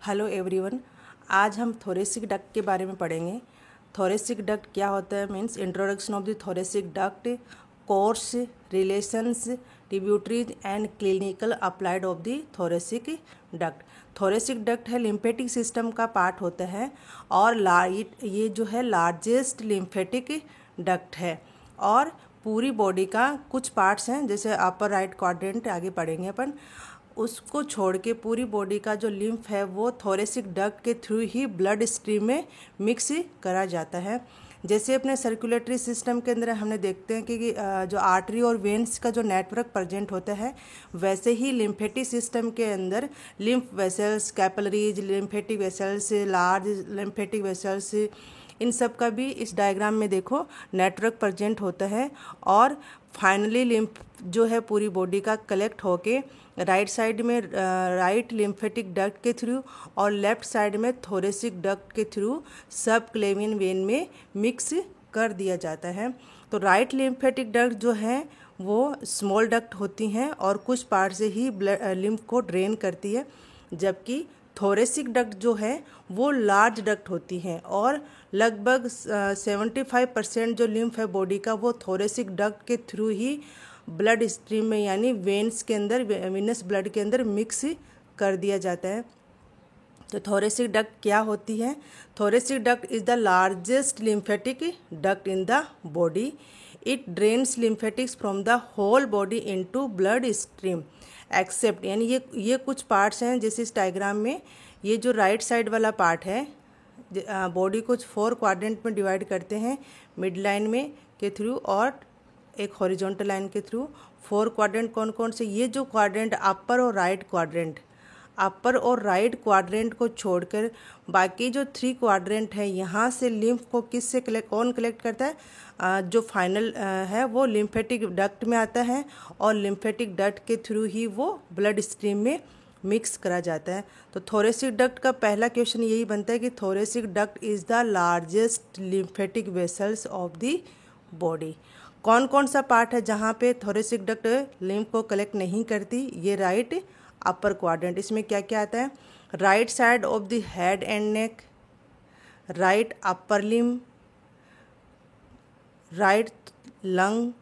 Hello everyone. आज हम thoracic duct के बारे में पढ़ेंगे। थोरेसिक डक्ट क्या होता है means introduction of the thoracic duct, course, relations, tributaries and clinical applied of the thoracic duct. Thoracic duct है लिम्फेटिक सिस्टम का पार्ट होता है और ये जो है लार्जेस्ट लिम्फेटिक डक्ट है और पूरी बॉडी का कुछ पार्ट्स हैं जैसे अपर राइट क्वाड्रेंट आगे पढ़ेंगे अपन, उसको छोड़ के पूरी बॉडी का जो लिम्फ है वो थोरेसिक डक्ट के थ्रू ही ब्लड स्ट्रीम में मिक्स करा जाता है। जैसे अपने सर्कुलेटरी सिस्टम के अंदर हमने देखते हैं कि जो आर्टरी और वेन्स का जो नेटवर्क प्रेजेंट होता है, वैसे ही लिम्फेटिक सिस्टम के अंदर lymph vessels, capillaries, lymphatic vessels, large lymphatic vessels, इन सब का भी इस डायग्राम में देखो नेटवर्क प्रेजेंट होता है और फाइनली लिम्फ जो है पूरी बॉडी का कलेक्ट होके राइट साइड में राइट लिम्फेटिक डक्ट के थ्रू और लेफ्ट साइड में थोरेसिक डक्ट के थ्रू सब क्लेवियन वेन में मिक्स कर दिया जाता है। तो राइट लिम्फेटिक डक्ट जो है वो स्मॉल डक्ट होती हैं और कुछ पार्ट से ही लिम्फ को ड्रेन करती है, जबकि थोरेसिक डक्ट जो है वो लार्ज डक्ट होती हैं और लगभग 75% जो लिम्फ है बॉडी का वो थोरेसिक डक्ट के थ्रू ही ब्लड स्ट्रीम में यानी वेन्स के अंदर, वेनस ब्लड के अंदर मिक्स कर दिया जाता है। तो थोरेसिक डक्ट क्या होती है? Thoracic duct is the largest lymphatic duct in the body. It drains lymphatics from the whole body into blood stream except, यानी ये कुछ पार्ट्स हैं जैसे इस डायग्राम में ये जो राइट साइड वाला पार्ट है, बॉडी को 4 क्वाड्रेंट में डिवाइड करते हैं, मिड लाइन में के थ्रू और एक हॉरिजॉन्टल लाइन के थ्रू। 4 क्वाड्रेंट कौन कौन से? ये जो क्वाड्रेंट अपर और राइट क्वाड्रेंट, अपर और राइट क्वाड्रेंट को छोड़कर बाकी जो 3 क्वाड्रेंट है यहाँ से लिम्फ को किससे कौन कलेक्ट करता है? जो फाइनल है वो लिम्फेटिक डक्ट में आता है और लिम्फेटिक डक्ट के थ्रू ही वो ब्लड स्ट्रीम में मिक्स करा जाता है। तो थोरेसिक डक्ट का पहला क्वेश्चन यही बनता है कि thoracic duct is the largest lymphatic vessels of the body. कौन कौन सा पार्ट है जहाँ पे थोरेसिक डक्ट लिम्फ को कलेक्ट नहीं करती? ये राइट अपर क्वाड्रेंट। इसमें क्या क्या आता है? Right side of the head and neck, right upper limb, right lung,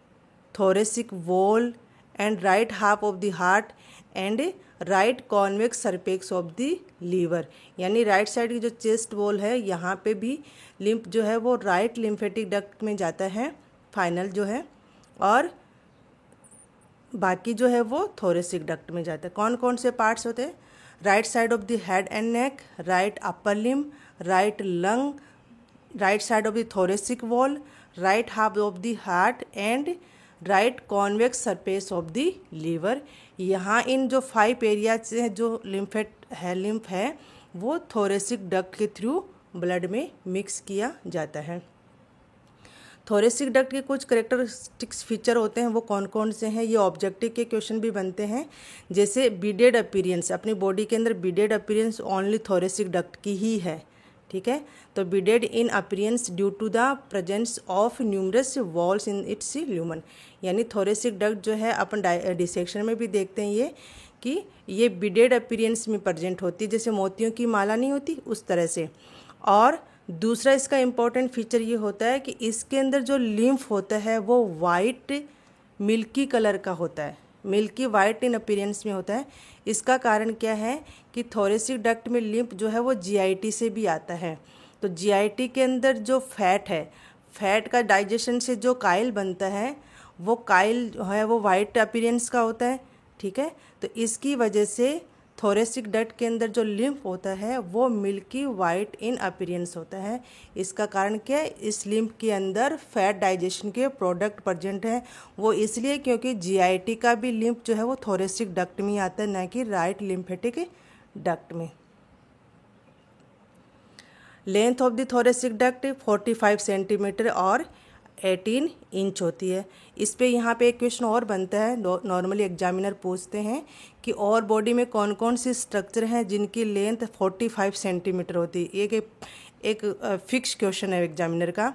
thoracic wall and right half of the heart and right convex surface of the liver. यानी right side की जो chest wall है यहाँ पे भी lymph जो है वो राइट लिम्फेटिक डक्ट में जाता है फाइनल जो है, और बाकी जो है वो थोरेसिक डक्ट में जाता है। कौन कौन से पार्ट्स होते हैं? Right side of the head and neck, right upper limb, right lung, right side of the thoracic wall, right half of the heart and right convex surface of the liver. यहाँ इन जो 5 area से जो lymph है वो thoracic duct के through blood में mix किया जाता है। थोरेसिक डक्ट के कुछ करेक्टरिस्टिक्स फीचर होते हैं, वो कौन कौन से हैं? ये ऑब्जेक्टिव के क्वेश्चन भी बनते हैं। जैसे बीडेड अपीयरेंस, अपनी बॉडी के अंदर beaded appearance only thoracic duct की ही है, ठीक है। तो beaded in appearance due to the presence of numerous walls in its lumen, यानी थोरेसिक डक्ट जो है अपन डिसेक्शन में भी देखते हैं ये कि ये बीडेड अपीयरेंस में प्रेजेंट होती है, जैसे मोतियों की माला नहीं होती उस तरह से। और दूसरा इसका इम्पॉर्टेंट फीचर ये होता है कि इसके अंदर जो लिम्फ होता है वो वाइट मिल्की कलर का होता है, मिल्की वाइट इन अपीयरेंस में होता है। इसका कारण क्या है कि थोरेसिक डक्ट में लिम्फ जो है वो जीआईटी से भी आता है। तो जीआईटी के अंदर जो फैट है, फैट का डाइजेशन से जो काइल बनता है वो काइल है वो वाइट अपीयरेंस का होता है, ठीक है। तो इसकी वजह से थोरेसिक डक्ट के अंदर जो लिम्फ होता है वो मिल्की वाइट इन अपीयरेंस होता है। इसका कारण क्या है? इस लिम्फ के अंदर फैट डाइजेशन के प्रोडक्ट प्रेजेंट हैं, वो इसलिए क्योंकि जीआईटी का भी लिम्फ जो है वो थोरेसिक डक्ट में ही आता है, ना कि राइट लिम्फेटिक डक्ट में। Length of the thoracic duct 45 centimetre और 18 इंच होती है। इस पे यहाँ पे एक क्वेश्चन और बनता है, नॉर्मली एग्जामिनर पूछते हैं कि और बॉडी में कौन कौन सी स्ट्रक्चर हैं जिनकी लेंथ 45 सेंटीमीटर होती है। एक फिक्स क्वेश्चन है एग्जामिनर का,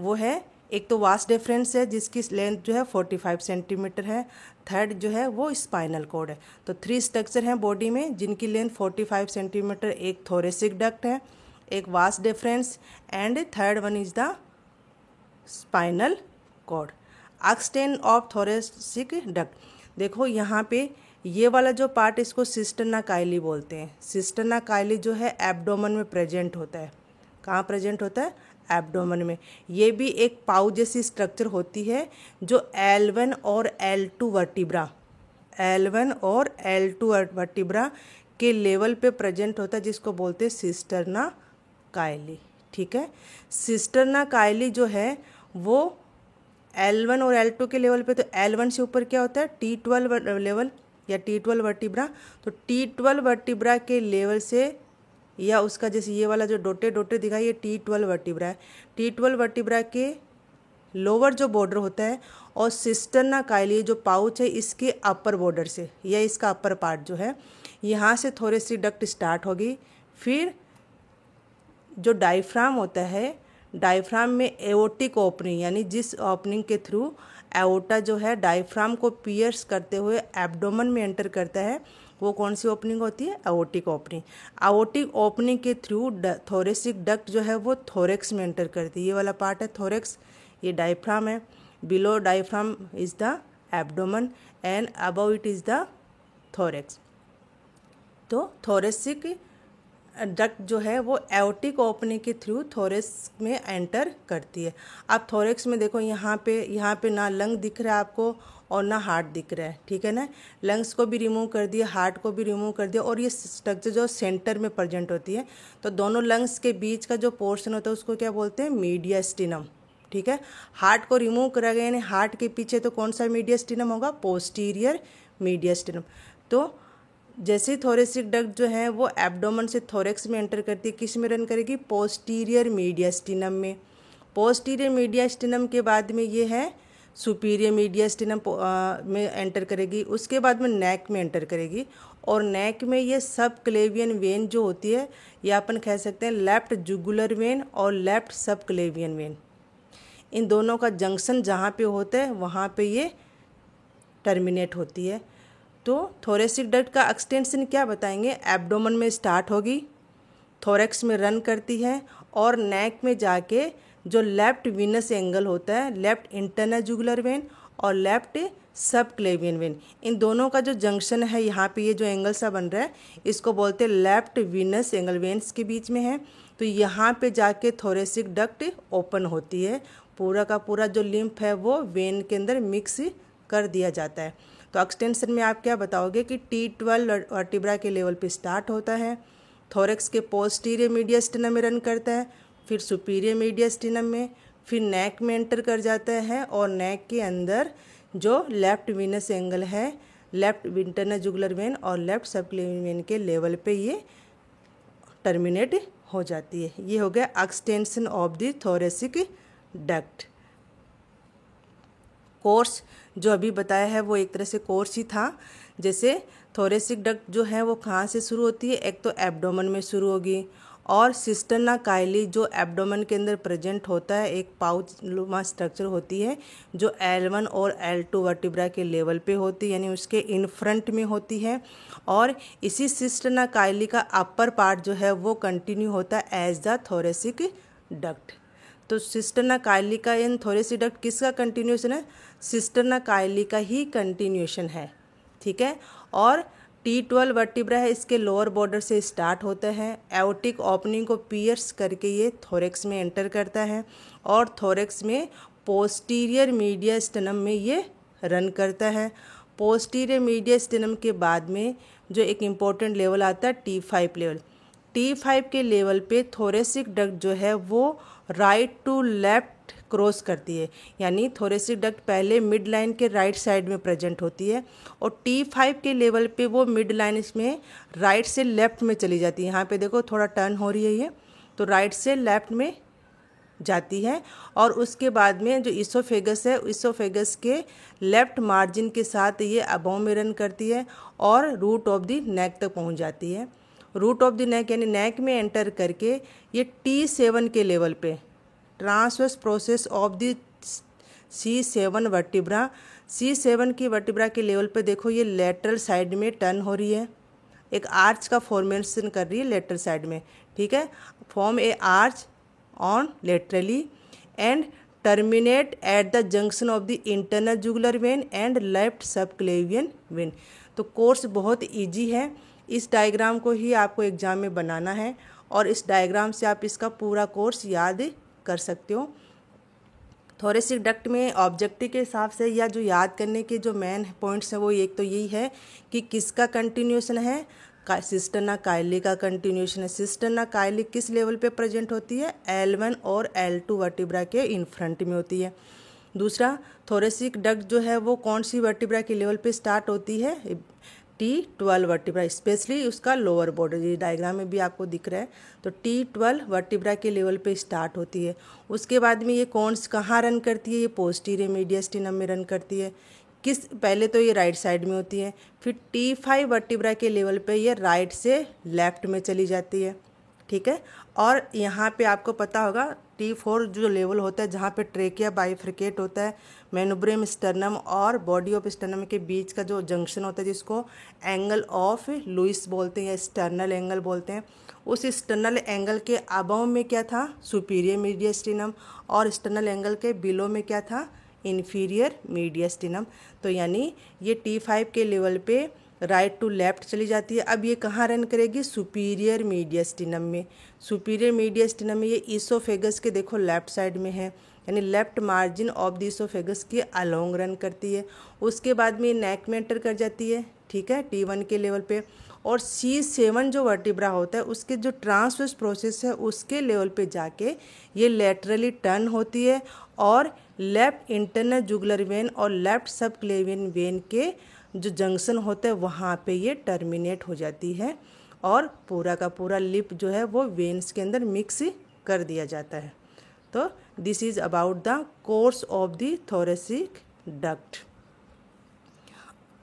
वो है एक तो वास डिफरेंस है जिसकी लेंथ जो है 45 सेंटीमीटर है। थर्ड जो है वो स्पाइनल कॉर्ड है। तो 3 स्ट्रक्चर हैं बॉडी में जिनकी लेंथ 45 सेंटीमीटर। एक थोरेसिक डक्ट है, एक vas deferens, and third one is the spinal cord. Extent of thoracic duct, देखो यहाँ पे ये वाला जो पार्ट इसको सिस्टर्ना काइली बोलते हैं। सिस्टर्ना काइली जो है एब्डोमेन में प्रेजेंट होता है। कहाँ प्रेजेंट होता है? एब्डोमेन में। ये भी एक पाउच जैसी स्ट्रक्चर होती है जो L1 और L2 वर्टिब्रा, L1 और L2 वर्टिब्रा के लेवल पे प्रेजेंट होता है, जिसको बोलते हैं सिस्टर्ना काइली। ठीक है, सिस्टर्ना काइली जो है वो L1 और L2 के लेवल पे, तो L1 से ऊपर क्या होता है? T12 लेवल या T12 वर्टिब्रा। तो T12 वर्टिब्रा के लेवल से, या उसका जैसे ये वाला जो डोटे डोटे दिखा, ये T12 वर्टिब्रा है। T12 वर्टिब्रा के लोअर जो बॉर्डर होता है, और सिस्टर्ना काइली जो पाउच है इसके अपर बॉर्डर से, या इसका अपर पार्ट जो है, यहाँ से थोरेसिक डक्ट स्टार्ट होगी। फिर जो डायफ्राम होता है, डायफ्राम में एओर्टिक ओपनिंग, यानी जिस ओपनिंग के थ्रू एओर्टा जो है डायफ्राम को पियर्स करते हुए एब्डोमेन में एंटर करता है, वो कौन सी ओपनिंग होती है? Aortic opening. एओर्टिक ओपनिंग के थ्रू थोरेसिक डक्ट जो है वो थोरेक्स में एंटर करती है। ये वाला पार्ट है थोरेक्स, ये डायफ्राम है। Below diaphragm is the abdomen and above it is the thorax. तो थोरेसिक डक्ट जो है वो एओर्टिक ओपनिंग के थ्रू थोरेक्स में एंटर करती है। अब थोरेक्स में देखो यहाँ पे ना लंग दिख रहा है आपको और ना हार्ट दिख रहा है। ठीक है ना, लंग्स को भी रिमूव कर दिया, हार्ट को भी रिमूव कर दिया, और ये स्ट्रक्चर जो सेंटर में प्रेजेंट होती है। तो दोनों लंग्स के बीच का जो पोर्शन होता है उसको क्या बोलते हैं? मीडियास्टिनम। ठीक है, हार्ट को रिमूव करा गया, यानी हार्ट के पीछे तो कौन सा मीडियास्टिनम होगा? Posterior mediastinum. तो जैसे ही थोरेसिक डक्ट जो है वो एब्डोमेन से थोरेक्स में एंटर करती है, किस में रन करेगी? पोस्टीरियर मीडियास्टिनम में। पोस्टीरियर मीडियास्टिनम के बाद में ये है सुपीरियर मीडियास्टिनम में एंटर करेगी। उसके बाद में नेक में एंटर करेगी, और नेक में ये सब क्लेवियन वेन जो होती है, या अपन कह सकते हैं लेफ्ट जुगुलर वेन और लेफ्ट सब क्लेवियन वेन, इन दोनों का जंक्शन जहाँ पे होता है वहाँ पे ये टर्मिनेट होती है। तो थोरेसिक डक्ट का एक्सटेंशन क्या बताएंगे? एब्डोमेन में स्टार्ट होगी, थोरेक्स में रन करती है, और नेक में जाके जो लेफ्ट वीनस एंगल होता है, लेफ्ट इंटरनल जुगुलर वेन और लेफ्ट सब क्लेवियन वेन, इन दोनों का जो जंक्शन है, यहाँ पे ये जो एंगल सा बन रहा है इसको बोलते हैं लेफ्ट वीनस एंगल, वेन्स के बीच में है। तो यहाँ पे जाके थोरेसिक डक्ट ओपन होती है, पूरा का पूरा जो लिम्फ है वो वेन के अंदर मिक्स कर दिया जाता है। तो एक्सटेंशन में आप क्या बताओगे कि T12 वर्टिब्रा के लेवल पे स्टार्ट होता है, थोरेक्स के पोस्टीरियर मीडियास्टिनम में रन करता है, फिर सुपीरियर मीडियास्टिनम में, फिर नेक में एंटर कर जाता है, और नेक के अंदर जो लेफ्ट वीनस एंगल है, लेफ्ट इंटरनल जुगुलर वेन और लेफ्ट सबक्लेवियन वेन के लेवल पे ये टर्मिनेट हो जाती है। ये हो गया extension of the thoracic duct. Course जो अभी बताया है वो एक तरह से कोर्स ही था। जैसे थोरेसिक डक्ट जो है वो कहाँ से शुरू होती है? एक तो एब्डोमेन में शुरू होगी, और सिस्टर्ना काइली जो एब्डोमेन के अंदर प्रेजेंट होता है, एक पाउच नुमा स्ट्रक्चर होती है जो L1 और L2 वर्टिब्रा के लेवल पे होती है, यानी उसके इन फ्रंट में होती है। और इसी सिस्टर्ना काइली का अपर पार्ट जो है वो कंटिन्यू होता है एज द थोरेसिक डक्ट। तो सिस्टर्ना काइली का इन थोरेसिक डक्ट किसका कंटिन्यूएशन है? सिस्टर्ना काइली का ही कंटिन्यूएशन है। ठीक है, और T12 वर्टिब्रा है, इसके लोअर बॉर्डर से स्टार्ट होता है, एओर्टिक ओपनिंग को पियर्स करके ये थोरेक्स में एंटर करता है, और थोरेक्स में पोस्टीरियर मीडियास्टिनम में ये रन करता है। पोस्टीरियर मीडियास्टिनम के बाद में जो एक इम्पोर्टेंट लेवल आता है T5 लेवल। T5 के लेवल पे थोरेसिक डक्ट जो है वो राइट टू लेफ्ट क्रॉस करती है, यानी थोरेसिक डक्ट पहले मिड लाइन के राइट साइड में प्रेजेंट होती है, और T5 के लेवल पे वो मिड लाइन इसमें राइट से लेफ्ट में चली जाती है। यहाँ पे देखो थोड़ा टर्न हो रही है ये, तो राइट से लेफ्ट में जाती है, और उसके बाद में जो इसोफेगस है, इसोफेगस के लेफ्ट मार्जिन के साथ ये अबव में रन करती है, और रूट ऑफ द नेक तक पहुँच जाती है। रूट ऑफ द नेक यानी नेक में एंटर करके ये T7 के लेवल पे transverse process of the C7 vertebra. C7 की वर्टिब्रा के लेवल पे देखो ये लेटरल साइड में टर्न हो रही है, एक आर्च का फॉर्मेशन कर रही है लेटरल साइड में, ठीक है। Form a arch on laterally and terminate at the junction of the internal jugular vein and left subclavian vein. तो कोर्स बहुत इजी है, इस डायग्राम को ही आपको एग्जाम में बनाना है और इस डायग्राम से आप इसका पूरा कोर्स याद कर सकते हो। थोरेसिक डक्ट में ऑब्जेक्टिव के हिसाब से या जो याद करने के जो मेन पॉइंट्स हैं वो एक तो यही है कि किसका कंटिन्यूएशन है, सिस्टर्ना काइली का कंटिन्यूएशन है। सिस्टर्ना काइली किस लेवल पे प्रेजेंट होती है, L1 और L2 वर्टिब्रा के इन फ्रंट में होती है। दूसरा, थोरेसिक डक्ट जो है वो कौन सी वर्टिब्रा के लेवल पे स्टार्ट होती है, T12 वर्टिब्रा, स्पेशली उसका लोअर बॉर्डर, ये डायग्राम में भी आपको दिख रहा है। तो T12 वर्टिब्रा के लेवल पे स्टार्ट होती है। उसके बाद में ये कहाँ रन करती है, ये पोस्टीरियर मीडियस्टिनम में रन करती है। पहले तो ये राइट साइड में होती है, फिर T5 वर्टिब्रा के लेवल पे ये राइट से लेफ्ट में चली जाती है, ठीक है। और यहाँ पे आपको पता होगा T4 जो लेवल होता है जहाँ पे ट्रेकिया बाइफ्रिकेट होता है, मेनुब्रेम स्टर्नम और बॉडी ऑफ स्टर्नम के बीच का जो जंक्शन होता है जिसको एंगल ऑफ लुइस बोलते हैं या स्टर्नल एंगल बोलते हैं, उस स्टर्नल एंगल के अबव में क्या था, सुपीरियर मीडियस्टिनम, और स्टर्नल एंगल के बिलो में क्या था, इन्फीरियर मीडियस्टिनम। तो यानी ये T5 के लेवल पे राइट टू लेफ्ट चली जाती है। अब ये कहाँ रन करेगी, सुपीरियर मीडियस्टिनम में। सुपीरियर मीडियस्टिनम में ये ईसोफेगस के देखो लेफ्ट साइड में है, यानी left margin of the oesophagus के अलोंग रन करती है। उसके बाद में ये नेक में एंटर कर जाती है, ठीक है, T1 के लेवल पे। और C7 जो वर्टिब्रा होता है उसके जो ट्रांसवर्स प्रोसेस है उसके लेवल पे जाके ये लेटरली टर्न होती है और लेफ्ट इंटरनल जुगुलर वेन और लेफ्ट सबक्लेवियन वेन के जो जंक्शन होता है वहाँ पे ये टर्मिनेट हो जाती है और पूरा का पूरा लिप जो है वो वेन्स के अंदर मिक्स कर दिया जाता है। तो this is about the course of the thoracic duct.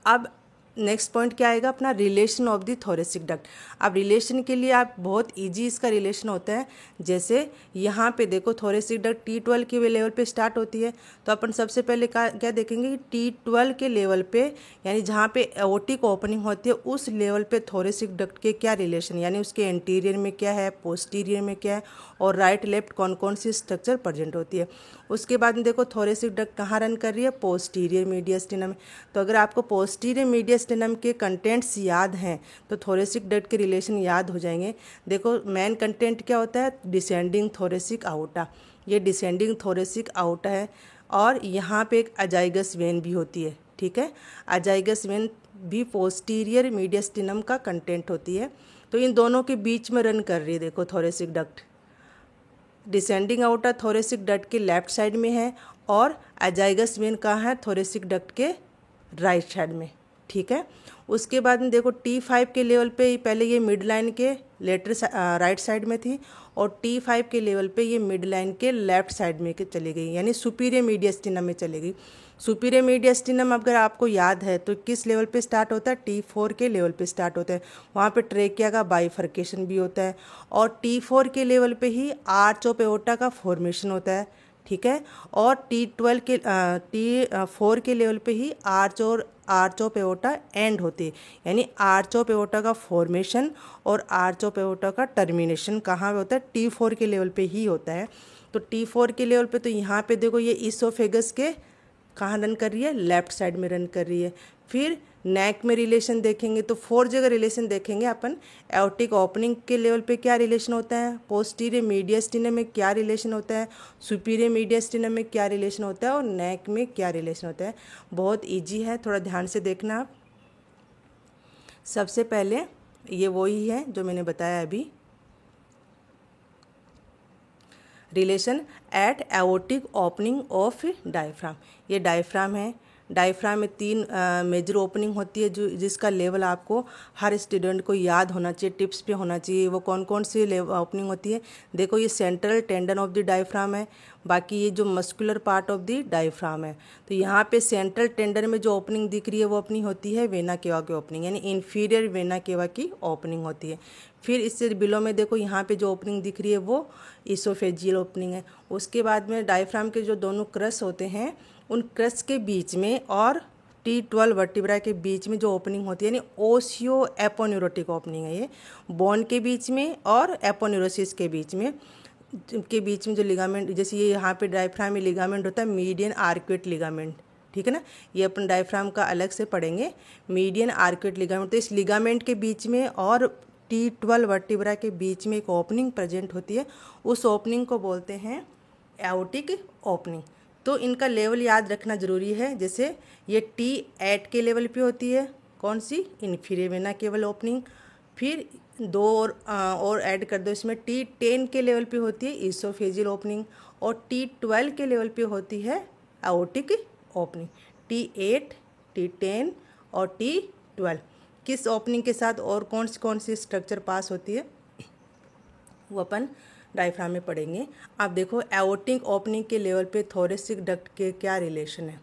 अब नेक्स्ट पॉइंट क्या आएगा अपना, relation of the thoracic duct. अब रिलेशन के लिए आप बहुत इजी इसका रिलेशन होता है। जैसे यहाँ पे देखो थोरेसिक डक्ट T12 के लेवल पे स्टार्ट होती है, तो अपन सबसे पहले क्या देखेंगे कि T12 के लेवल पे यानी जहाँ पे एओर्टिक ओपनिंग होती है उस लेवल पे थोरेसिक डक्ट के क्या रिलेशन, यानी उसके एंटीरियर में क्या है, पोस्टीरियर में क्या है और राइट लेफ्ट कौन कौन सी स्ट्रक्चर प्रेजेंट होती है। उसके बाद में देखो थोरेसिक डक्ट कहाँ रन कर रही है, पोस्टीरियर मीडियस्टिनम में। तो अगर आपको पोस्टीरियर मीडियस्टिनम के कंटेंट्स याद हैं तो थोरेसिक डक्ट के रिलेशन याद हो जाएंगे। देखो मेन कंटेंट क्या होता है, डिसेंडिंग थोरेसिक आउटा, ये डिसेंडिंग थोरेसिक आउटा है और यहाँ पे एक अजाइगस वेन भी होती है, ठीक है। अजाइगस वेन भी पोस्टीरियर मीडियस्टिनम का कंटेंट होती है। तो इन दोनों के बीच में रन कर रही है देखो thoracic duct. Descending outta thoracic duct के लेफ्ट साइड में है और अजाइगस वेन कहाँ है, थोरेसिक डक्ट के राइट साइड में, ठीक है। उसके बाद में देखो T5 के लेवल पे पहले ये मिड लाइन के राइट साइड में थी और T5 के लेवल पे ये मिड लाइन के लेफ्ट साइड में चली गई, यानी सुपीरियर मीडियस्टिनम में चली गई। सुपीरियर मीडियस्टिनम अगर आपको याद है तो किस लेवल पे स्टार्ट होता है, T4 के लेवल पे स्टार्ट होता है। वहाँ पे ट्रेकिया का बाइफर्केशन भी होता है और T4 के लेवल पे ही आर्च ऑफ एओर्टा का फॉर्मेशन होता है, ठीक है। और T4 के लेवल पे ही आर्च ऑफ एओर्टा एंड होती है, यानी आर्च ऑफ एओर्टा का फॉर्मेशन और आर्च ऑफ एओर्टा का टर्मिनेशन कहाँ पे होता है, T4 के लेवल पे ही होता है। तो T4 के लेवल पे तो यहाँ पे देखो ये ईसोफेगस के कहाँ रन कर रही है, लेफ्ट साइड में रन कर रही है। फिर नेक में रिलेशन देखेंगे तो 4 जगह रिलेशन देखेंगे अपन। एओर्टिक ओपनिंग के लेवल पे क्या रिलेशन होता है, पोस्टीरियर मीडियस्टिनम में क्या रिलेशन होता है, सुपीरियर मीडियस्टिनम में क्या रिलेशन होता है और नेक में क्या रिलेशन होता है। बहुत इजी है, थोड़ा ध्यान से देखना आप। सबसे पहले ये वही है जो मैंने बताया अभी, relation at aortic opening of diaphragm. ये डायफ्राम है, डायफ्राम में 3 मेजर ओपनिंग होती है जो जिसका लेवल आपको हर स्टूडेंट को याद होना चाहिए, टिप्स पे होना चाहिए। वो कौन कौन सी ओपनिंग होती है, देखो ये central tendon of the diaphragm है, बाकी ये जो muscular part of the diaphragm है। तो यहाँ पे सेंट्रल टेंडन में जो ओपनिंग दिख रही है वो अपनी होती है वेना केवा की ओपनिंग, यानी इन्फीरियर वेना केवा की ओपनिंग होती है। फिर इससे बिलो में देखो यहाँ पे जो ओपनिंग दिख रही है वो इसोफेजियल ओपनिंग है। उसके बाद में डायफ्राम के जो दोनों क्रस होते हैं उन क्रस के बीच में और T12 वर्टिब्रा के बीच में जो ओपनिंग होती है यानी ओशियो एपोन्यूरोटिक ओपनिंग है, ये बोन के बीच में और एपोन्यूरोसिस के बीच में जो लिगामेंट, जैसे ये यहाँ पे डायफ्राम में लिगामेंट होता है मीडियन आर्कुएट लिगामेंट, ठीक है ना। ये अपन डायफ्राम का अलग से पढ़ेंगे, मीडियन आर्कुएट लिगामेंट। तो इस लिगामेंट के बीच में और T12 वर्टिब्रा के बीच में एक ओपनिंग प्रेजेंट होती है, उस ओपनिंग को बोलते हैं एओर्टिक ओपनिंग। तो इनका लेवल याद रखना ज़रूरी है। जैसे ये T8 के लेवल पे होती है, कौन सी, इंफीरियर वेना केवल ओपनिंग। फिर दो और ऐड कर दो इसमें, T10 के लेवल पे होती है इसोफेजियल ओपनिंग और T12 के लेवल पे होती है एओर्टिक ओपनिंग। T8, T10 और T12 किस ओपनिंग के साथ और कौन सी स्ट्रक्चर पास होती है वो अपन डायफ्राम में पढ़ेंगे। आप देखो एओर्टिक ओपनिंग के लेवल पे थोरेसिक डक्ट के क्या रिलेशन है,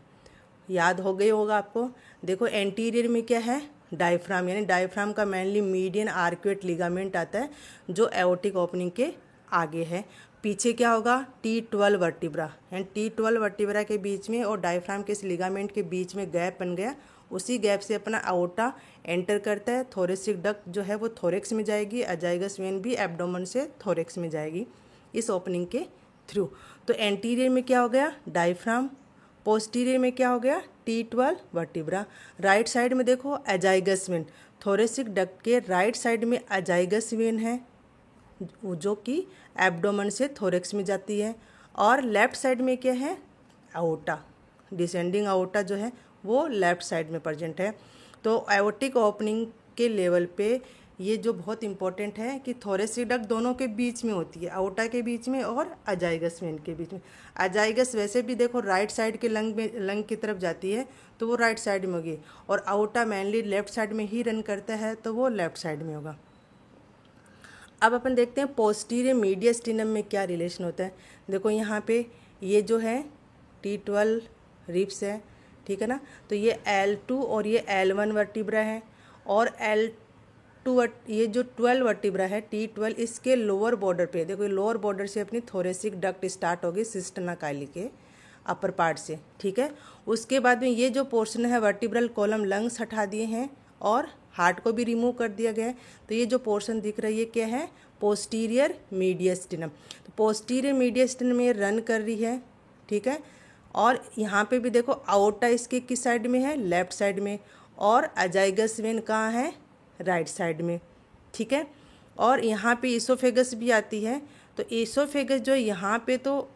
याद हो गई होगा आपको। देखो एंटीरियर में क्या है, डायफ्राम, यानी डायफ्राम का मेनली मीडियन आर्कुएट लिगामेंट आता है जो एओर्टिक ओपनिंग के आगे है। पीछे क्या होगा, T12 वर्टिब्रा, यानी T12 वर्टिब्रा के बीच में और डायफ्राम के इस लिगामेंट के बीच में गैप बन गया, उसी गैप से अपना आउटा एंटर करता है। थोरेसिक डक्ट जो है वो थोरेक्स में जाएगी, अजाइगस वेन भी एब्डोमेन से थोरेक्स में जाएगी इस ओपनिंग के थ्रू। तो एंटीरियर में क्या हो गया, डायफ्राम, पोस्टीरियर में क्या हो गया, T12 वर्टिब्रा। राइट साइड में देखो अजाइगस वेन, थोरेसिक डक्ट के राइट साइड में अजाइगस वेन है जो कि एब्डोमेन से थोरेक्स में जाती है। और लेफ्ट साइड में क्या है, आउटा, डिसेंडिंग आउटा जो है वो लेफ्ट साइड में प्रेजेंट है। तो एओर्टिक ओपनिंग के लेवल पे ये जो बहुत इंपॉर्टेंट है कि थोरेसिक डक्ट दोनों के बीच में होती है, आउटा के बीच में और अजाइगस वेन के बीच में। अजाइगस वैसे भी देखो राइट साइड के लंग की तरफ जाती है तो वो राइट साइड में होगी, और आउटा मेनली लेफ्ट साइड में ही रन करता है तो वो लेफ्ट साइड में होगा। अब अपन देखते हैं पोस्टीरियर मीडियस्टिनम में क्या रिलेशन होता है। देखो यहाँ पे ये जो है T12 रिब्स है, ठीक है ना। तो ये L2 और ये L1 वर्टिब्रा है, और L2 ये जो 12 वर्टिब्रा है T12, इसके लोअर बॉर्डर पे देखो, लोअर बॉर्डर से अपनी थोरेसिक डक्ट स्टार्ट होगी सिस्टर्ना काइली के अपर पार्ट से, ठीक है। उसके बाद में ये जो पोर्शन है वर्टिब्रल कॉलम, लंग्स हटा दिए हैं और हार्ट को भी रिमूव कर दिया गया है। तो ये जो पोर्शन दिख रहा है ये क्या है, पोस्टीरियर मीडियस्टिनम। तो पोस्टीरियर मीडियस्टिनम में रन कर रही है, ठीक है। और यहाँ पे भी देखो आउटा इसके किस साइड में है, लेफ्ट साइड में, और अजाइगस वेन कहाँ है, राइट साइड में, ठीक है। और यहाँ पे इसोफेगस भी आती है। तो इसोफेगस जो यहाँ पे तो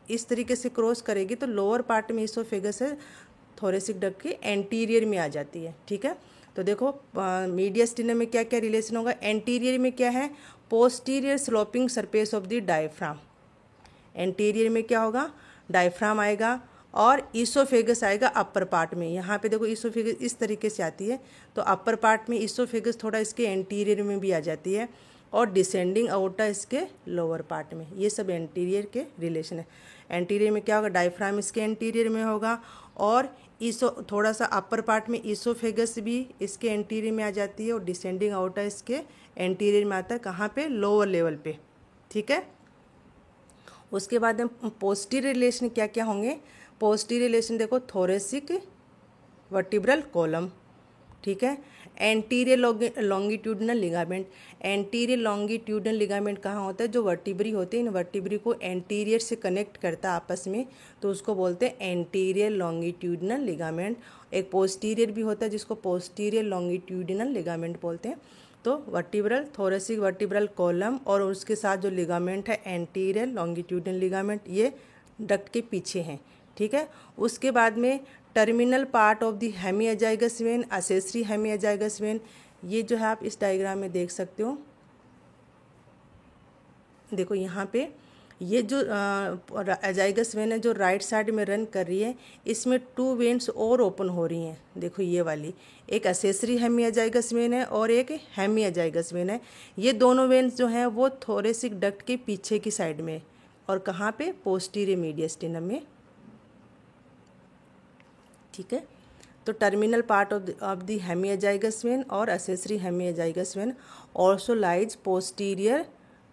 इस तरीके से क्रॉस करेगी तो लोअर पार्ट में इसोफेगस है थोरेसिक डक्ट के एंटीरियर में आ जाती है, ठीक है। तो देखो मीडियस्टिनम में क्या क्या रिलेशन होगा, एंटीरियर में क्या है, posterior sloping surface of the diaphragm. Anterior में क्या होगा, डायफ्राम आएगा और इसोफेगस आएगा अपर पार्ट में। यहाँ पे देखो इसोफेगस इस तरीके से आती है, तो अपर पार्ट में इसोफेगस थोड़ा इसके एंटीरियर में भी आ जाती है, और डिसेंडिंग आउटा इसके लोअर पार्ट में। ये सब एंटीरियर के रिलेशन है। एंटीरियर में क्या होगा, डायफ्राम इसके एंटीरियर में होगा, और थोड़ा सा अपर पार्ट में इसोफेगस भी इसके एंटीरियर में आ जाती है, और डिसेंडिंग आउटा इसके एंटीरियर में आता है, कहाँ पे, लोअर लेवल पे, ठीक है। उसके बाद हम पोस्टीरियर रिलेशन क्या क्या होंगे। पोस्टीरियर रिलेशन देखो, थोरेसिक वर्टिब्रल कॉलम, ठीक है। Anterior longitudinal ligament, anterior longitudinal ligament कहाँ होता है, जो वर्टिब्री होते हैं, इन वर्टिब्री को एंटीरियर से कनेक्ट करता है आपस में, तो उसको बोलते हैं एंटीरियर लॉन्गिट्यूडनल लिगामेंट। एक पोस्टीरियर भी होता है जिसको पोस्टीरियर लॉन्गिट्यूडनल लिगामेंट बोलते हैं। तो वर्टिब्रल, थोरेसिक वर्टिब्रल कॉलम और उसके साथ जो लिगामेंट है एंटीरियर लॉन्गिट्यूडनल लिगामेंट, ये डक्ट के पीछे हैं, ठीक है। उसके बाद में terminal part of the hemiazygos vein, accessory hemiazygos vein, ये जो है आप इस डायग्राम में देख सकते हो। देखो यहाँ पे ये जो अजाइगस वेन है जो राइट साइड में रन कर रही है, इसमें 2 वेन्स और ओपन हो रही हैं। देखो ये वाली एक असेसरी हेमिअजाइगस वेन है और एक हेमिअजाइगस वेन है। ये दोनों वेन्स जो हैं वो थोरेसिक डक्ट के पीछे की साइड में, और कहाँ पे, पोस्टीरियर मीडियस्टिनम में, ठीक है। तो terminal part of the hemiazygos vein और accessory hemiazygos vein also lies posterior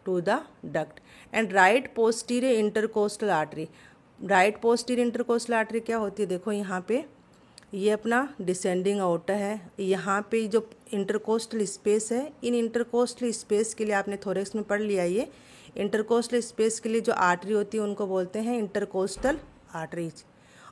to the duct and right posterior intercostal artery. Right posterior intercostal artery क्या होती है, देखो यहाँ पे ये अपना डिसेंडिंग आउटा है, यहाँ पे जो इंटरकोस्टल स्पेस है, इन इंटरकोस्टल स्पेस के लिए आपने थोरेक्स में पढ़ लिया, ये इंटरकोस्टल स्पेस के लिए जो आर्टरी होती है उनको बोलते हैं इंटरकोस्टल आर्टरीज।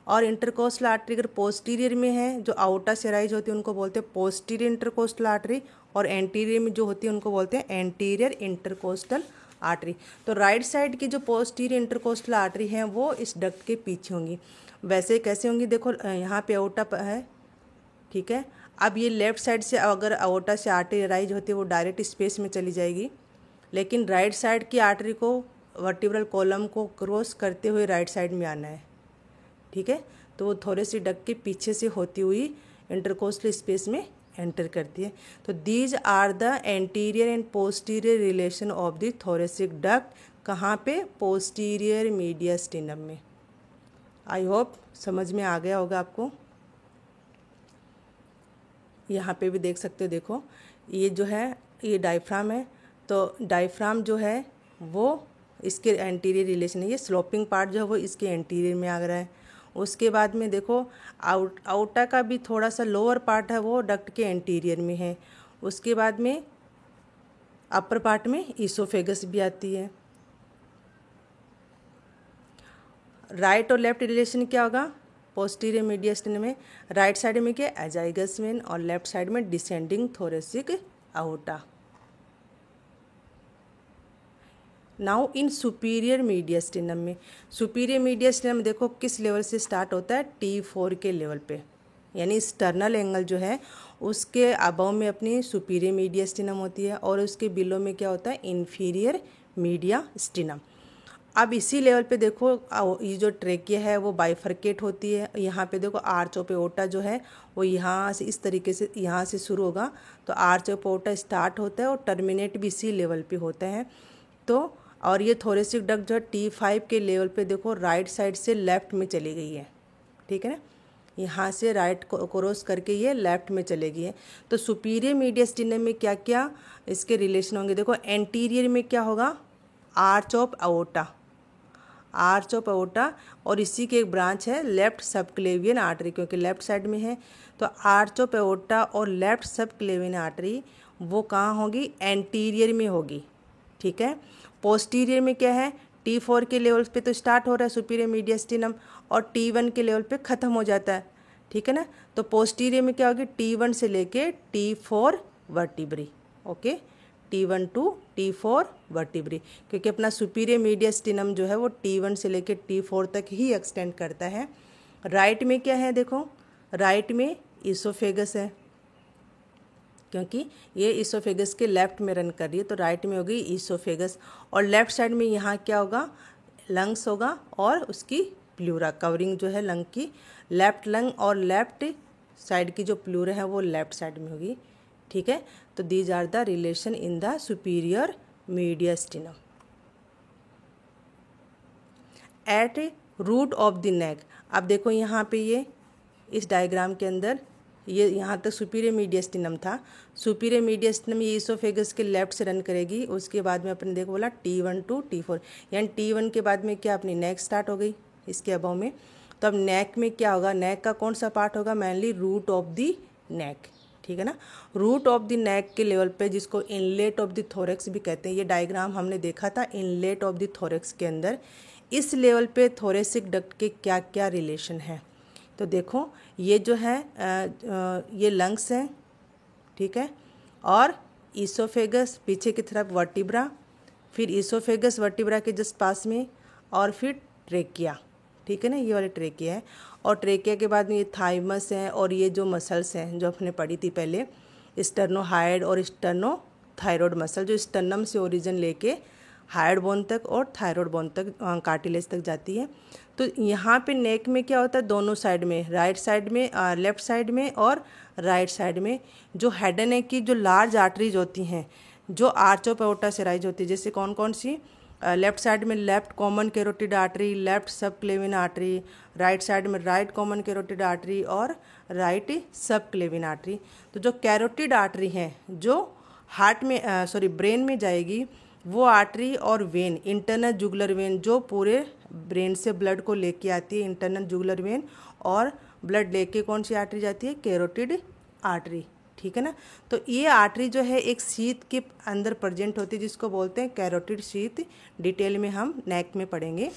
और इंटरकोस्टल आर्टरी अगर पोस्टीरियर में है, जो आउटा से राइज होती है उनको बोलते हैं पोस्टीरियर इंटरकोस्टल आर्टरी, और एंटीरियर में जो होती है उनको बोलते हैं एंटीरियर इंटरकोस्टल आर्टरी। तो राइट साइड की जो पोस्टीरियर इंटरकोस्टल आर्टरी है वो इस डक्ट के पीछे होंगी। वैसे कैसे होंगी, देखो यहाँ पे आउटा है, ठीक है। अब ये लेफ्ट साइड से अगर आउटा से आर्टरी राइज होती है वो डायरेक्ट स्पेस में चली जाएगी, लेकिन राइट साइड की आर्टरी को वर्टिब्रल कॉलम को क्रॉस करते हुए राइट साइड में आना है, ठीक है। तो वो थोरेसिक डक्ट के पीछे से होती हुई इंटरकोस्टल स्पेस में एंटर करती है। तो these are the anterior and posterior relation of the thoracic duct. कहाँ पे? पोस्टीरियर मीडियास्टिनम में। आई होप समझ में आ गया होगा आपको। यहाँ पे भी देख सकते हो, देखो ये जो है ये डायफ्राम है, तो डायफ्राम जो है वो इसके एंटीरियर रिलेशन है, ये स्लोपिंग पार्ट जो है वो इसके एंटीरियर में आ रहा है। उसके बाद में देखो आउटा का भी थोड़ा सा लोअर पार्ट है वो डक्ट के एंटीरियर में है। उसके बाद में अपर पार्ट में ईसोफेगस भी आती है। राइट और लेफ्ट रिलेशन क्या होगा पोस्टीरियर मीडियास्टिनम में? राइट साइड में क्या? एजाइगस वेन, और लेफ्ट साइड में descending thoracic outta. Now in superior mediastinum में, सुपीरियर मीडियास्टिनम देखो किस लेवल से स्टार्ट होता है? T4 के लेवल पे, यानी स्टर्नल एंगल जो है उसके अबव में अपनी सुपीरियर मीडियास्टिनम होती है, और उसके बिलो में क्या होता है? Inferior mediastinum. अब इसी लेवल पे देखो ये जो ट्रेकिया है वो बाइफरकेट होती है। यहाँ पे देखो आर्च ऑफ एओर्टा जो है वो यहाँ से इस तरीके से यहाँ से शुरू होगा, तो आर्च ऑफ एओर्टा स्टार्ट होता है और टर्मिनेट भी इसी लेवल पे होता है। तो और ये थोरेसिक डक्ट जो है T5 के लेवल पे देखो राइट साइड से लेफ्ट में चली गई है, ठीक है ना, यहाँ से राइट को क्रॉस करके ये लेफ्ट में चले गई है। तो सुपीरियर मीडियास्टिनम में क्या क्या इसके रिलेशन होंगे? देखो एंटीरियर में क्या होगा? Arch of aorta, arch of aorta, और इसी के एक ब्रांच है लेफ्ट सबक्लेवियन आर्टरी, क्योंकि लेफ्ट साइड में है। तो आर्च ऑफ एओर्टा और लेफ्ट सबक्लेवियन आर्टरी वो कहाँ होगी? एंटीरियर में होगी, ठीक है। पोस्टीरियर में क्या है? T4 के लेवल पे तो स्टार्ट हो रहा है सुपीरियर मीडियास्टिनम, और T1 के लेवल पे ख़त्म हो जाता है, ठीक है ना। तो पोस्टीरियर में क्या होगी? T1 से लेके T4 vertebrae, okay, T1 to T4 vertebrae, क्योंकि अपना सुपीरियर मीडियास्टिनम जो है वो T1 से लेके T4 तक ही एक्सटेंड करता है। राइट में क्या है? देखो राइट में ईसोफेगस है, क्योंकि ये ईसोफेगस के लेफ्ट में रन कर रही है, तो राइट में होगी ईसोफेगस, और लेफ्ट साइड में यहाँ क्या होगा? लंग्स होगा, और उसकी प्लूरा कवरिंग जो है लंग की, लेफ्ट लंग और लेफ्ट साइड की जो प्लूरा है वो लेफ्ट साइड में होगी, ठीक है। तो these are the relation in the superior mediastinum. At root of the neck, अब देखो यहाँ पे ये इस डायग्राम के अंदर ये यहाँ तक सुपीरियर मीडियास्टिनम था। सुपीरियर मीडियास्टिनम ये ईसोफेगस के लेफ्ट से रन करेगी। उसके बाद में अपने देखो बोला T1 टू T4, यानी T1 के बाद में क्या अपनी नेक स्टार्ट हो गई इसके अबव में। तो अब नेक में क्या होगा? नेक का कौन सा पार्ट होगा? Mainly root of the neck, ठीक है ना। रूट ऑफ द नेक के लेवल पे, जिसको इनलेट ऑफ द थोरेक्स भी कहते हैं, ये डायग्राम हमने देखा था इनलेट ऑफ द थोरेक्स के अंदर। इस लेवल पे थोरेसिक डक्ट के क्या क्या रिलेशन है? तो देखो ये जो है ये लंग्स हैं, ठीक है, और ईसोफेगस पीछे की तरफ वर्टिब्रा, फिर ईसोफेगस वर्टिब्रा के जस्ट पास में, और फिर ट्रेकिया, ठीक है ना, ये वाली ट्रेकिया है। और ट्रेकिया के बाद में ये थाइमस है, और ये जो मसल्स हैं जो अपने पढ़ी थी पहले, स्टर्नोहाइड और स्टर्नोथायरॉयड मसल, जो स्टर्नम से ओरिजिन लेके हाइड बोन तक और थायरॉयड बोन तक कार्टिलेज तक जाती है। तो यहाँ पे नेक में क्या होता है? दोनों साइड में, राइट साइड में, लेफ्ट साइड में और राइट साइड में जो हेड एंड नेक की जो लार्ज आर्टरीज होती हैं, जो आर्च ऑफ एओर्टा से राइज होती है, जैसे कौन कौन सी? लेफ्ट साइड में left common carotid artery, left subclavian artery, right side में राइट कॉमन कैरोटिड आर्टरी और राइट सब क्लेविन आर्टरी। तो जो कैरोटिड आर्टरी है जो हार्ट में ब्रेन में जाएगी, वो आर्टरी और वेन, इंटरनल जुगुलर वेन जो पूरे ब्रेन से ब्लड को लेके आती है, इंटरनल जुगुलर वेन, और ब्लड लेके कौन सी आर्टरी जाती है, कैरोटिड आर्टरी। ठीक है ना। तो ये आर्टरी जो है एक शीथ के अंदर प्रेजेंट होती है जिसको बोलते हैं कैरोटिड शीथ। डिटेल में हम नेक में पढ़ेंगे।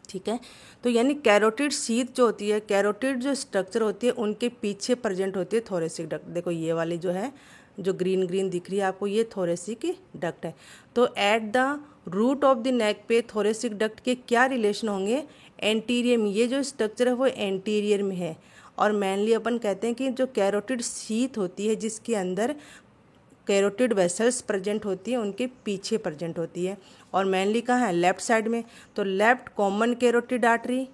ठीक है। तो यानी कैरोटिड शीथ जो होती है, कैरोटिड जो स्ट्रक्चर होती है उनके पीछे प्रेजेंट होती है थोरेसिक डक्ट। देखो ये वाली जो है, जो ग्रीन ग्रीन दिख रही है आपको, ये थोरेसिक डक्ट है। तो at the root of the neck पे थोरेसिक डक्ट के क्या रिलेशन होंगे, एंटीरियर में। ये जो स्ट्रक्चर है वो एंटीरियर में है, और मेनली अपन कहते हैं कि जो कैरोटिड शीथ होती है जिसके अंदर कैरोटिड वेसल्स प्रेजेंट होती है उनके पीछे प्रेजेंट होती है, और मेनली कहाँ है, लेफ्ट साइड में। तो लेफ्ट कॉमन कैरोटिड आर्टरी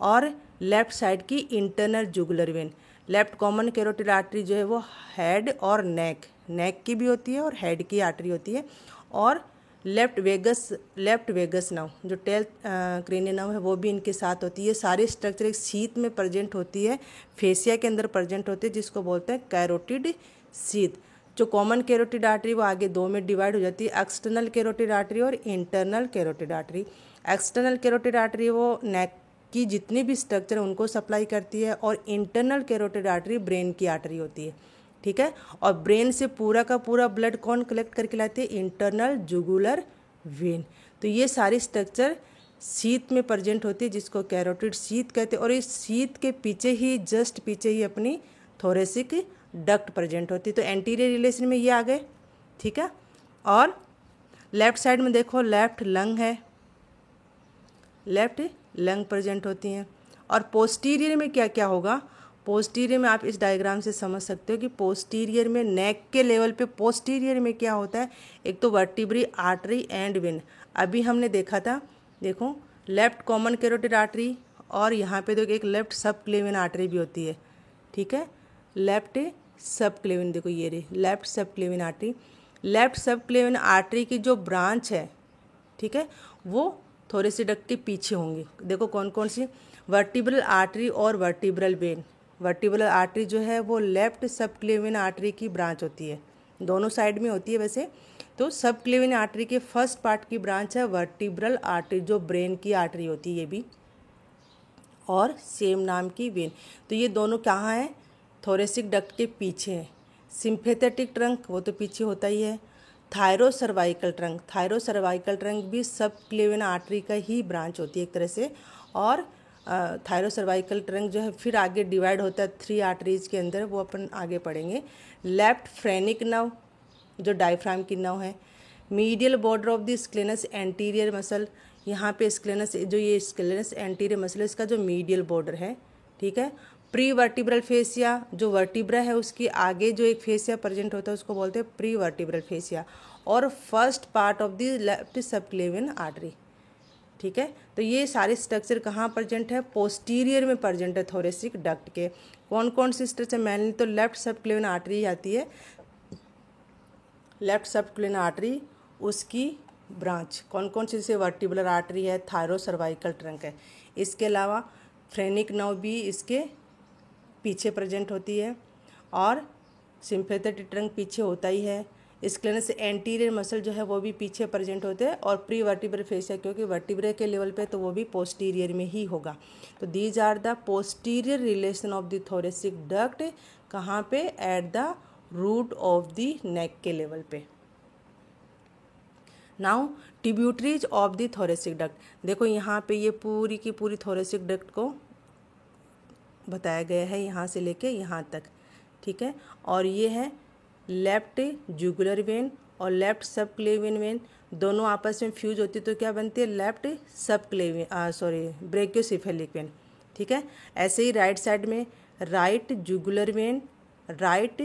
और लेफ्ट साइड की internal jugular when. Left common carotid artery जो है वो हेड और नेक की भी होती है और हेड की आर्टरी होती है, और लेफ्ट वेगस नर्व जो टेल क्रेनियल नर्व है वो भी इनके साथ होती है। ये सारी स्ट्रक्चर एक शीथ में प्रेजेंट होती है, फेसिया के अंदर प्रेजेंट होती है, जिसको बोलते हैं कैरोटिड शीथ। जो कॉमन कैरोटिड आर्टरी वो आगे दो में डिवाइड हो जाती है, एक्सटर्नल कैरोटिड आर्टरी और internal carotid artery. External carotid artery वो नेक की जितनी भी स्ट्रक्चर है उनको सप्लाई करती है, और इंटरनल कैरोटिड आर्टरी ब्रेन की आर्टरी होती है। ठीक है। और ब्रेन से पूरा का पूरा ब्लड कौन कलेक्ट करके लाती है, इंटरनल जुगुलर वेन। तो ये सारी स्ट्रक्चर शीथ में प्रेजेंट होती है जिसको कैरोटिड शीथ कहते हैं, और इस शीथ के पीछे ही, जस्ट पीछे ही अपनी थोरेसिक डक्ट प्रेजेंट होती है। तो एंटीरियर रिलेशन में ये आ गए। ठीक है। और लेफ्ट साइड में देखो, लेफ्ट लंग है, लेफ्ट लंग प्रेजेंट होती हैं। और पोस्टीरियर में क्या क्या होगा, पोस्टीरियर में आप इस डायग्राम से समझ सकते हो कि पोस्टीरियर में नेक के लेवल पे पोस्टीरियर में क्या होता है, एक तो वर्टिब्री आर्टरी एंड वेन। अभी हमने देखा था, देखो लेफ्ट कॉमन कैरोटिड आर्टरी, और यहाँ पे देखो एक लेफ्ट सब क्लेविन आर्टरी भी होती है। ठीक है। लेफ्ट सब क्लेविन, देखो ये रही left subclavian artery. Left subclavian artery की जो ब्रांच है, ठीक है, वो थोरेसिक डक्ट के पीछे होंगी। देखो कौन कौन सी, वर्टिब्रल आर्टरी और वर्टिब्रल वेन। वर्टिब्रल आर्टरी जो है वो लेफ्ट सब क्लेविन आर्टरी की ब्रांच होती है, दोनों साइड में होती है वैसे। तो सब क्लेविन आर्टरी के फर्स्ट पार्ट की ब्रांच है वर्टिब्रल आर्टरी, जो ब्रेन की आर्टरी होती है ये भी, और सेम नाम की वेन। तो ये दोनों कहाँ है, थोरेसिक डक्ट के पीछे है। सिम्पैथेटिक ट्रंक वो तो पीछे होता ही है। थायरोसर्वाइकल ट्रंक, थायरोसर्वाइकल ट्रंक भी सब क्लेविन आर्टरी का ही ब्रांच होती है एक तरह से। और थायरोसर्वाइकल ट्रंक जो है फिर आगे डिवाइड होता है 3 आर्टरीज के अंदर, वो अपन आगे पढ़ेंगे। लेफ्ट फ्रेनिक नर्व जो डायफ्राम की नर्व है। Medial border of the scalenus anterior muscle, यहाँ पे स्क्लेनस, जो ये स्क्लेनस एंटीरियर मसल है इसका जो मीडियल बॉर्डर है। ठीक है। प्री वर्टिब्रल फेसिया, जो वर्टिब्रा है उसकी आगे जो एक फेसिया प्रेजेंट होता है उसको बोलते हैं प्री वर्टिब्रल फेसिया। और first part of the left subclavian artery. ठीक है। तो ये सारे स्ट्रक्चर कहाँ प्रेजेंट है, पोस्टीरियर में प्रेजेंट है थोरेसिक डक्ट के। कौन कौन सी स्ट्रक्चर, मेनली तो लेफ्ट सबक्लेवियन आर्टरी आती है। लेफ्ट सबक्लेवियन आर्टरी, उसकी ब्रांच कौन कौन सी, जैसे वर्टिब्रल आर्टरी है, थायरोसर्वाइकल ट्रंक है। इसके अलावा फ्रेनिक नर्व भी इसके पीछे प्रेजेंट होती है, और सिम्पैथेटिक ट्रंक पीछे होता ही है। स्क्लेनस एंटीरियर मसल जो है वो भी पीछे प्रेजेंट होते हैं, और प्री वर्टिब्रल फेसिया क्योंकि वर्टिब्रे के लेवल पे तो वो भी पोस्टीरियर में ही होगा। तो these are the posterior relation of the thoracic duct, कहाँ पे, at the root of the neck के लेवल पे। Now tributaries of the thoracic duct, देखो यहाँ पे ये पूरी की पूरी थोरेसिक डक्ट को बताया गया है यहाँ से लेके यहाँ तक। ठीक है। और ये है लेफ्ट जुगुलर वेन और लेफ्ट सब क्लेवियन वेन, दोनों आपस में फ्यूज होती है तो क्या बनती है, लेफ्ट सब क्लेवियन ब्रेकियोसेफेलिक वेन। ठीक है। ऐसे ही राइट साइड में राइट जुगुलर वेन, राइट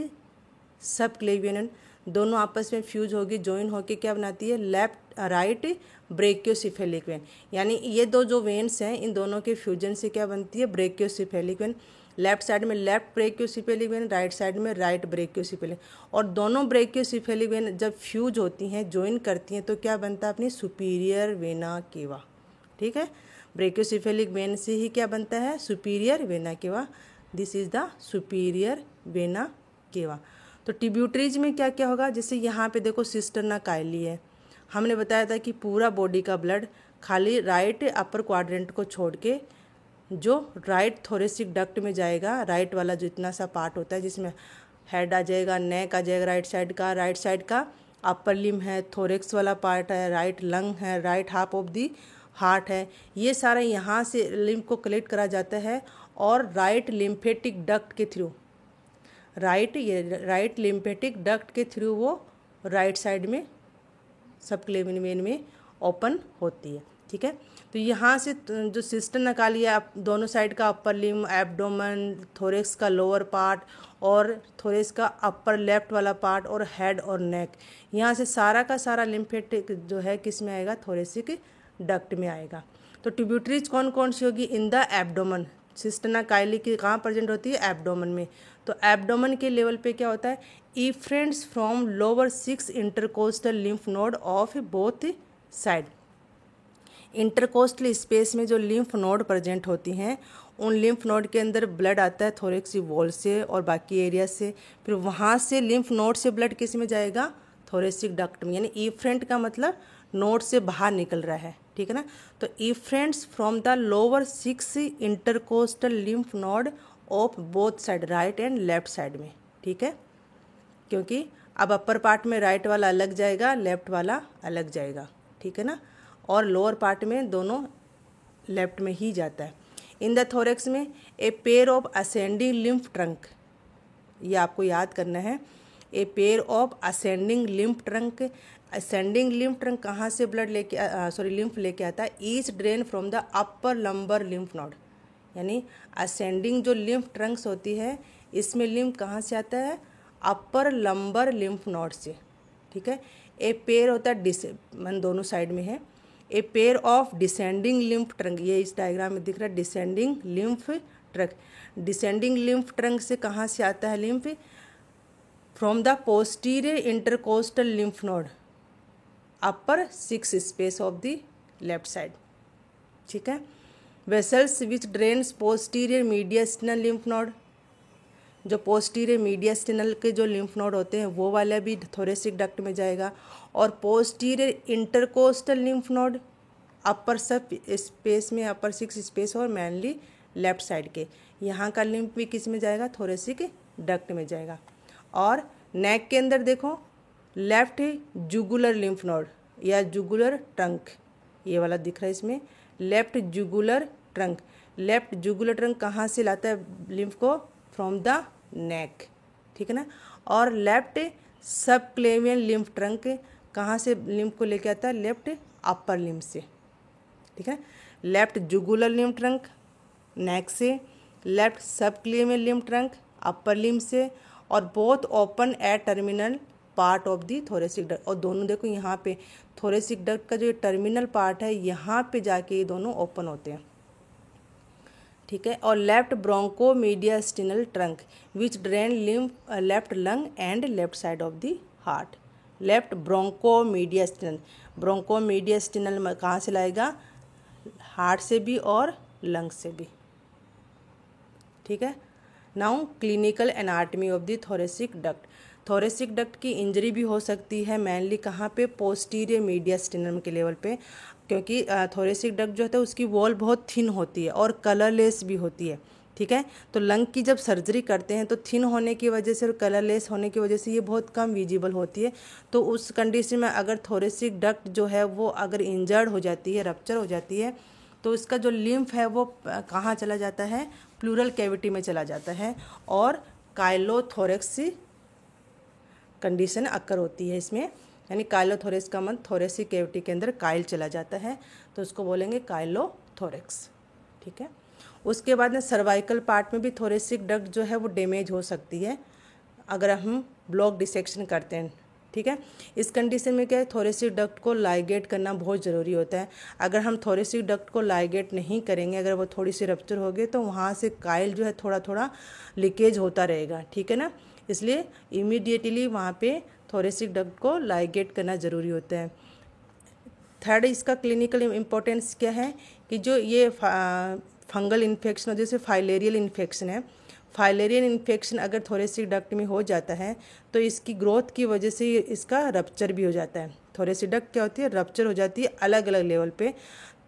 सब क्लेवियन वेन, दोनों आपस में फ्यूज होगी, ज्वाइन होके क्या बनाती है, लेफ्ट राइट ब्रेकियोसेफेलिक वेन। यानी ये दो जो वेन्स हैं इन दोनों के फ्यूजन से क्या बनती है, ब्रेकियोसेफेलिक वेन। लेफ्ट साइड में left brachiocephalic when, right side में राइट ब्रेकियोसेफेलिक। और दोनों ब्रेकियोसेफेलिक वेन जब फ्यूज होती हैं, ज्वाइन करती हैं, तो क्या बनता है अपनी सुपीरियर वेना केवा। ठीक है, ब्रेकियोसेफेलिक वेन से ही क्या बनता है, superior vena cava. This is the superior vena cava. तो ट्रिब्यूटरीज में क्या क्या होगा, जैसे यहाँ पे देखो सिस्टर्ना काइली है, हमने बताया था कि पूरा बॉडी का ब्लड खाली राइट अपर क्वाड्रेंट को छोड़ के जो राइट थोरेसिक डक्ट में जाएगा, राइट वाला जो इतना सा पार्ट होता है जिसमें हेड आ जाएगा, नेक आ जाएगा राइट साइड का अपर लिम है, थोरेक्स वाला पार्ट है, राइट लंग है, right half of the heart है, ये सारा यहाँ से लिम्फ को कलेक्ट करा जाता है और राइट लिम्फेटिक डक्ट के थ्रू, राइट लिम्फेटिक डक्ट के थ्रू वो राइट साइड में सबक्लेवियन वेन में ओपन होती है। ठीक है, तो यहाँ से जो सिस्टर्ना काइली है दोनों साइड का अपर लिम, एब्डोमेन, थोरेक्स का लोअर पार्ट और थोरेक्स का अपर लेफ्ट वाला पार्ट और हेड और नेक, यहाँ से सारा का सारा लिम्फेटिक जो है किस में आएगा, थोरेसिक डक्ट में आएगा। तो ट्रिब्यूटरीज कौन कौन सी होगी, इन द एब्डोमेन। सिस्टर्ना काइली की कहाँ प्रेजेंट होती है, एब्डोमेन में। तो एब्डोमेन के लेवल पे क्या होता है, efferents from lower 6 intercostal lymph node of both side. Intercostal space में जो लिम्फ नोड प्रेजेंट होती हैं, उन लिम्फ नोड के अंदर ब्लड आता है थोरेक्स वॉल से और बाकी एरिया से, फिर वहाँ से लिम्फ नोड से ब्लड किस में जाएगा, थोरेसिक डक्ट में। यानी इफ्रेंट का मतलब नोड से बाहर निकल रहा है। ठीक है ना, तो efferents from the lower 6 intercostal lymph node of both side, right and left side में। ठीक है, क्योंकि अब अपर पार्ट में राइट वाला अलग जाएगा, लेफ्ट वाला अलग जाएगा। ठीक है ना, और लोअर पार्ट में दोनों लेफ्ट में ही जाता है। इन द थोरेक्स में ए pair of ascending lymph trunk, ये आपको याद करना है, a pair of ascending lymph trunk. Ascending lymph trunk कहाँ से ब्लड लेके लिम्फ लेके आता है, each drain from the upper lumbar lymph node. यानी असेंडिंग जो लिम्फ ट्रंक्स होती है, इसमें लिम्फ कहाँ से आता है, अपर लंबर लिम्फ नोड से। ठीक है, ए पेयर होता है दोनों साइड में है, a pair of descending lymph trunk, ये इस डायग्राम में दिख रहा है, descending lymph trunk. Descending lymph trunk से कहाँ से आता है lymph, from the posterior intercostal lymph node upper 6 space of the left side. ठीक है, vessels which drains posterior mediastinal lymph node, जो पोस्टीरियर मीडियस्टिनल के जो लिम्फ नोड होते हैं वो वाला भी थोरेसिक डक्ट में जाएगा। और पोस्टीरियर इंटरकोस्टल लिम्फ नोड अपर सब स्पेस में, अपर 6 स्पेस और मेनली लेफ्ट साइड के, यहाँ का लिम्फ भी किस में जाएगा, थोरेसिक डक्ट में जाएगा। और नेक के अंदर देखो लेफ्ट जुगुलर लिम्फ नोड या जुगुलर ट्रंक, ये वाला दिख रहा है इसमें, left jugular trunk. Left jugular trunk कहाँ से लाता है लिम्फ को, फ्रॉम द नेक। ठीक है ना, और लेफ्ट सबक्लेवियन लिम्फ ट्रंक कहाँ से लिम्फ को लेके आता है, लेफ्ट अपर लिम्फ से। ठीक है, लेफ्ट जुगुलर लिम्फ ट्रंक नेक से, लेफ्ट सबक्लेवियन लिम्फ ट्रंक अपर लिम्फ से, और both open at terminal part of the thoracic duct. और दोनों देखो यहाँ पे थोरेसिक डक्ट का जो टर्मिनल पार्ट है, यहाँ पे जाके ये दोनों ओपन होते हैं। ठीक है, और left bronchomediastinal trunk which drain lymph left lung and left side of the heart. Left bronchomediastinal, bronchomediastinal कहाँ से लाएगा, हार्ट से भी और लंग से भी। ठीक है, now clinical anatomy of the thoracic duct. Thoracic duct की इंजरी भी हो सकती है मेनली कहाँ पे, पोस्टीरियर मीडियस्टिनम के लेवल पे, क्योंकि थोरेसिक डक्ट जो होता है उसकी वॉल बहुत थिन होती है और कलरलेस भी होती है। ठीक है, तो लंग की जब सर्जरी करते हैं तो थिन होने की वजह से और कलरलेस होने की वजह से ये बहुत कम विजिबल होती है। तो उस कंडीशन में अगर थोरेसिक डक्ट जो है वो अगर इंजर्ड हो जाती है, रप्चर हो जाती है, तो इसका जो लिम्फ है वो कहाँ चला जाता है, प्लूरल कैविटी में चला जाता है और काइलोथोरेक्स कंडीशन अकर होती है इसमें। यानी काइलोथोरेक्स का मतलब थोरेसिक कैविटी के अंदर काइल चला जाता है, तो उसको बोलेंगे काइलोथोरेक्स। ठीक है, उसके बाद में सर्वाइकल पार्ट में भी थोरेसिक डक्ट जो है वो डैमेज हो सकती है अगर हम ब्लॉक डिसेक्शन करते हैं। ठीक है। इस कंडीशन में क्या है, थोरेसिक डक्ट को लाइगेट करना बहुत ज़रूरी होता है। अगर हम थोरेसिक डक्ट को लाइगेट नहीं करेंगे, अगर वो थोड़ी सी रप्चर हो गई तो वहाँ से काइल जो है थोड़ा थोड़ा लीकेज होता रहेगा, ठीक है ना। इसलिए इमीडिएटली वहाँ पे थोरेसिक डक्ट को लाइगेट करना ज़रूरी होता है। थर्ड, इसका क्लिनिकल इम्पोर्टेंस क्या है कि जो ये फंगल इन्फेक्शन जैसे फाइलेरियल इन्फेक्शन है, फाइलेरियल इन्फेक्शन अगर थोरेसिक डक्ट में हो जाता है तो इसकी ग्रोथ की वजह से इसका रप्चर भी हो जाता है। थोरेसिक डक्ट क्या होती है, रप्चर हो जाती है अलग अलग लेवल पे।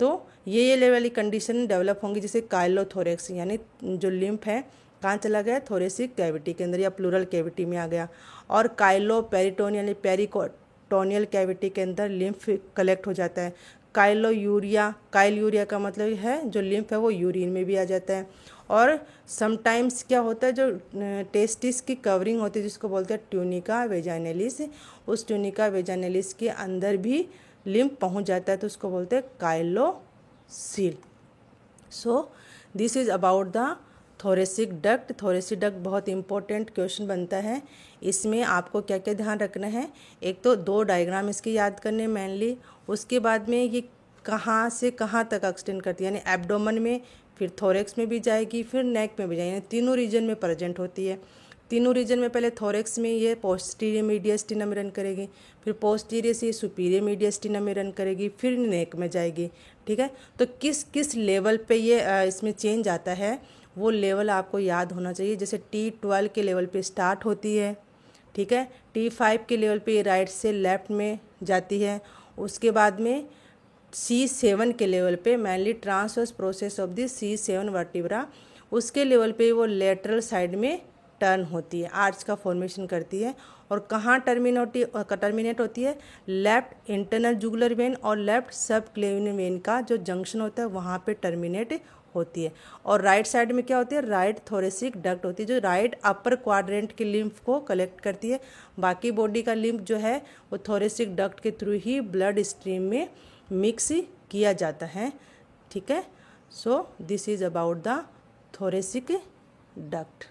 तो ये लेवल वाली कंडीशन डेवलप होंगी, जैसे काइलोथोरेक्स, यानी जो लिम्फ है कहाँ चला गया, थोरेसिक कैविटी के अंदर या प्लूरल कैविटी में आ गया। और काइलो पेरिटोनियल यानी पेरिटोनियल कैविटी के अंदर लिम्फ कलेक्ट हो जाता है। काइल यूरिया का मतलब है जो लिम्फ है वो यूरिन में भी आ जाता है। और समटाइम्स क्या होता है, जो टेस्टिस की कवरिंग होती है जिसको बोलते हैं ट्यूनिका वेजाइनलिस, उस ट्यूनिका वेजाइनलिस के अंदर भी लिम्फ पहुंच जाता है, तो उसको बोलते हैं chylocele. So this is about the thoracic duct. Thoracic duct बहुत इंपॉर्टेंट क्वेश्चन बनता है। इसमें आपको क्या क्या ध्यान रखना है, एक तो 2 डायग्राम इसके याद करने मेनली, उसके बाद में ये कहाँ से कहाँ तक एक्सटेंड करती है, यानी एब्डोमन में, फिर थोरेक्स में भी जाएगी, फिर नेक में भी जाएगी, यानी तीनों रीजन में प्रेजेंट होती है। तीनों रीजन में पहले थोरेक्स में ये पोस्टीरियर मीडियस्टिनम में रन करेगी, फिर पोस्टीरियर से सुपीरियर मीडियस्टिनम में रन करेगी, फिर नेक में जाएगी, ठीक है। तो किस किस लेवल पे ये इसमें चेंज आता है वो लेवल आपको याद होना चाहिए। जैसे T12 के लेवल पे स्टार्ट होती है, ठीक है, T5 के लेवल पे राइट से लेफ्ट में जाती है, उसके बाद में C7 के लेवल पे mainly transverse process of the C7 vertebra, उसके लेवल पे वो लेटरल साइड में टर्न होती है, आर्च का फॉर्मेशन करती है। और कहाँ टर्मिनेट होती है, लेफ्ट इंटरनल जुगुलर वेन और लेफ्ट सब क्लेवियन वेन का जो जंक्शन होता है वहाँ पे टर्मिनेट होती है। और राइट साइड में क्या होती है, राइट थोरेसिक डक्ट होती है जो राइट अपर क्वाड्रेंट के लिम्फ को कलेक्ट करती है। बाकी बॉडी का लिम्फ जो है वो थोरेसिक डक्ट के थ्रू ही ब्लड स्ट्रीम में मिक्स किया जाता है, ठीक है। सो this is about the thoracic duct.